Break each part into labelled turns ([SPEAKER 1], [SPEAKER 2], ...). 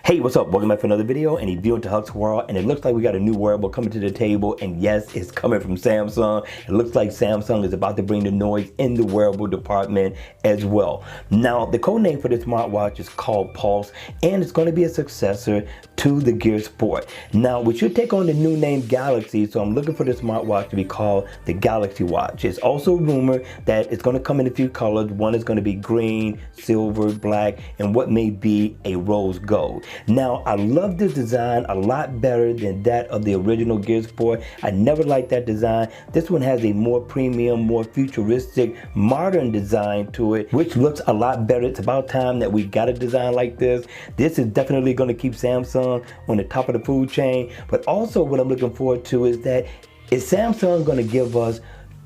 [SPEAKER 1] Hey, what's up? Welcome back for another video and a view into Huck's World. And it looks like we got a new wearable coming to the table, and yes, it's coming from Samsung. It looks like Samsung is about to bring the noise in the wearable department as well. Now, the code name for this smartwatch is called Pulse, and it's going to be a successor to the Gear Sport. Now, we should take on the new name Galaxy, so I'm looking for this smartwatch to be called the Galaxy Watch. It's also rumored that it's going to come in a few colors. One is going to be green, silver, black, and what may be a rose gold. Now, I love this design a lot better than that of the original Gear Sport. I never liked that design. This one has a more premium, more futuristic, modern design to it, which looks a lot better. It's about time that we got a design like this. This is definitely going to keep Samsung on the top of the food chain. But also what I'm looking forward to is that is Samsung going to give us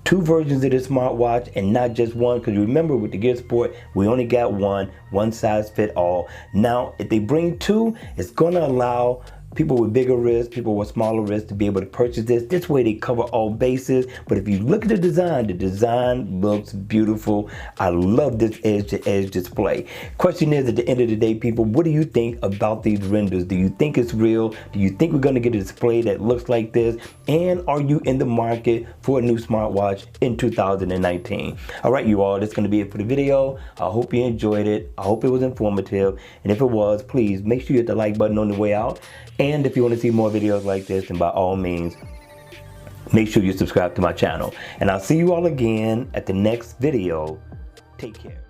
[SPEAKER 1] two versions of this smartwatch and not just one? Because remember, with the Gear Sport, we only got one size fit all. Now, if they bring two, it's going to allow people with bigger wrists, people with smaller wrists to be able to purchase this. This way they cover all bases. But if you look at the design looks beautiful. I love this edge-to-edge display. Question is, at the end of the day, people, what do you think about these renders? Do you think it's real? Do you think we're going to get a display that looks like this? And are you in the market for a new smartwatch in 2019? All right, you all, that's going to be it for the video. I hope you enjoyed it. I hope it was informative. And if it was, please make sure you hit the like button on the way out. And if you want to see more videos like this, then by all means, make sure you subscribe to my channel. And I'll see you all again at the next video. Take care.